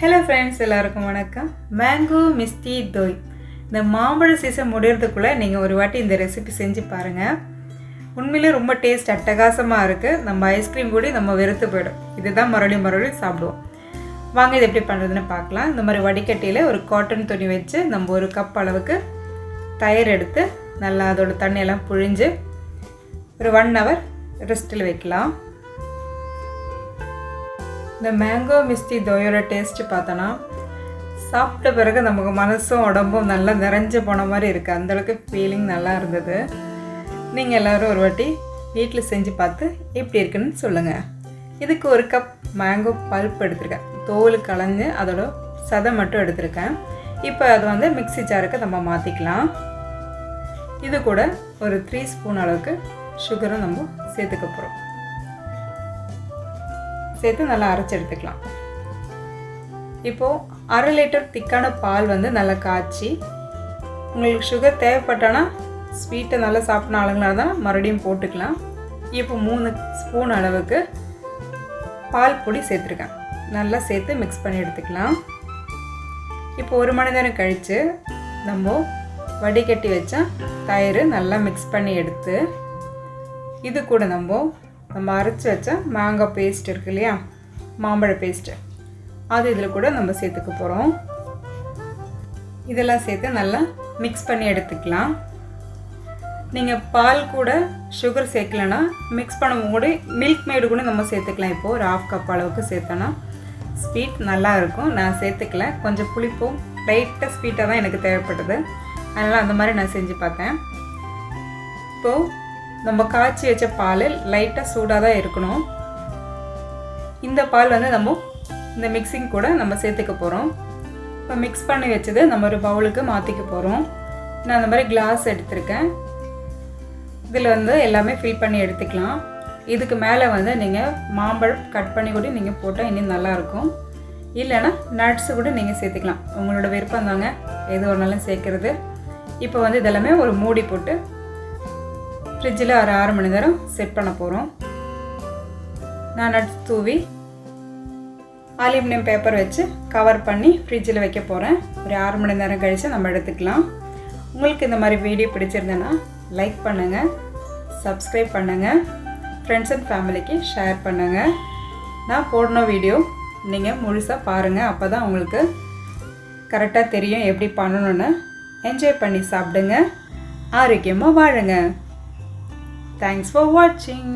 Hello friends, எல்லாருக்கும் வணக்கம். Mango மிஸ்டி தோய். இந்த மாம்பழ சீசன் முடியறதுக்குள்ளே நீங்கள் ஒரு வாட்டி இந்த ரெசிபி செஞ்சு பாருங்கள். உண்மையிலே ரொம்ப டேஸ்ட் அட்டகாசமாக இருக்குது. நம்ம ஐஸ்கிரீம் கூட நம்ம வெறுத்து போயிடும். இதுதான் மறுபடியும் சாப்பிடுவோம். வாங்க இது எப்படி பண்ணுறதுன்னு பார்க்கலாம். இந்த மாதிரி வடிகட்டியில் ஒரு காட்டன் துணி வச்சு நம்ம ஒரு கப் அளவுக்கு தயிர் எடுத்து நல்லா அதோட தண்ணியெல்லாம் புழிஞ்சு ஒரு 1 hour ரெஸ்ட்டில் வைக்கலாம். இந்த மேங்கோ மிஸ்டி தோயோட டேஸ்ட்டு பார்த்தோன்னா சாப்பிட்ட பிறகு நமக்கு மனசும் உடம்பும் நல்லா நிறைஞ்சு போன மாதிரி இருக்குது. அந்தளவுக்கு ஃபீலிங் நல்லா இருந்தது. நீங்கள் எல்லோரும் ஒரு வாட்டி வீட்டில் செஞ்சு பார்த்து எப்படி இருக்குன்னு சொல்லுங்கள். இதுக்கு ஒரு கப் மேங்கோ பல்ப் எடுத்திருக்கேன். தோல் களைஞ்சு அதோட சதை மட்டும் எடுத்திருக்கேன். இப்போ அது மிக்ஸி ஜாருக்கு நம்ம மாற்றிக்கலாம். இது கூட ஒரு 3 ஸ்பூன் அளவுக்கு சுகரும் நம்ம சேர்த்துக்க போகிறோம். சேர்த்து நல்லா அரைச்சி எடுத்துக்கலாம். இப்போது 1/2 லிட்டர் திக்கான பால் நல்லா காய்ச்சி, உங்களுக்கு சுகர் தேவைப்பட்டானா ஸ்வீட்டை நல்லா சாப்பிட்ன ஆளுங்களாக தான் மறுபடியும் போட்டுக்கலாம். இப்போ 3 ஸ்பூன் அளவுக்கு பால் பொடி சேர்த்துருக்கேன். நல்லா சேர்த்து மிக்ஸ் பண்ணி எடுத்துக்கலாம். இப்போ 1 மணி நேரம் கழித்து நம்ம வடிகட்டி வச்சா தயிர் நல்லா மிக்ஸ் பண்ணி எடுத்து, இது கூட நம்ம அரைச்சி வச்ச மேங்கோ பேஸ்ட் இருக்கு இல்லையா, மாம்பழ பேஸ்ட்டு, அது இதில் கூட நம்ம சேர்த்துக்க போகிறோம். இதெல்லாம் சேர்த்து நல்லா மிக்ஸ் பண்ணி எடுத்துக்கலாம். நீங்கள் பால் கூட சுகர் சேர்க்கலன்னா மிக்ஸ் பண்ணும்போது கூட மில்க் மேடு கூட நம்ம சேர்த்துக்கலாம். இப்போது ஒரு 1/2 கப் அளவுக்கு சேர்த்தோன்னா ஸ்வீட் நல்லா இருக்கும். நான் சேர்த்துக்கல, கொஞ்சம் புளிப்பும் லைட்டாக ஸ்வீட்டாக தான் எனக்கு தேவைப்பட்டது. அதனால் அந்த மாதிரி நான் செஞ்சு பார்த்தேன். இப்போது நம்ம காய்ச்சி வச்ச பால் லைட்டாக சூடாக தான் இருக்கணும். இந்த பால் நம்ம இந்த மிக்சிங் கூட நம்ம சேர்த்துக்க போகிறோம். இப்போ மிக்ஸ் பண்ணி வச்சது நம்ம ஒரு பவுலுக்கு மாற்றிக்க போகிறோம். நான் அந்த மாதிரி கிளாஸ் எடுத்திருக்கேன். இதில் எல்லாமே ஃபில் பண்ணி எடுத்துக்கலாம். இதுக்கு மேலே நீங்கள் மாம்பழம் கட் பண்ணி கூட நீங்கள் போட்டால் இன்னும் நல்லாயிருக்கும். இல்லைன்னா நட்ஸு கூட நீங்கள் சேர்த்துக்கலாம். உங்களோட விருப்பம் தாங்க, எது ஒன்றாலும் சேர்க்குறது. இப்போ இதெல்லாமே ஒரு மூடி போட்டு ஃப்ரிட்ஜில் ஒரு 6 மணி நேரம் செட் பண்ண போகிறோம். நான் நட்ஸ் தூவி அலுமினியம் பேப்பர் வச்சு கவர் பண்ணி ஃப்ரிட்ஜில் வைக்க போகிறேன். ஒரு 6 மணி நேரம் கழித்து நம்ம எடுத்துக்கலாம். உங்களுக்கு இந்த மாதிரி வீடியோ பிடிச்சிருந்தேன்னா லைக் பண்ணுங்கள், சப்ஸ்கிரைப் பண்ணுங்கள், ஃப்ரெண்ட்ஸ் அண்ட் ஃபேமிலிக்கு ஷேர் பண்ணுங்கள். நான் போடணும் வீடியோ நீங்கள் முழுசாக பாருங்கள். அப்போ தான் உங்களுக்கு கரெக்டாக தெரியும் எப்படி பண்ணணுன்னு. என்ஜாய் பண்ணி சாப்பிடுங்க, ஆரோக்கியமாக வாழுங்க. Thanks for watching.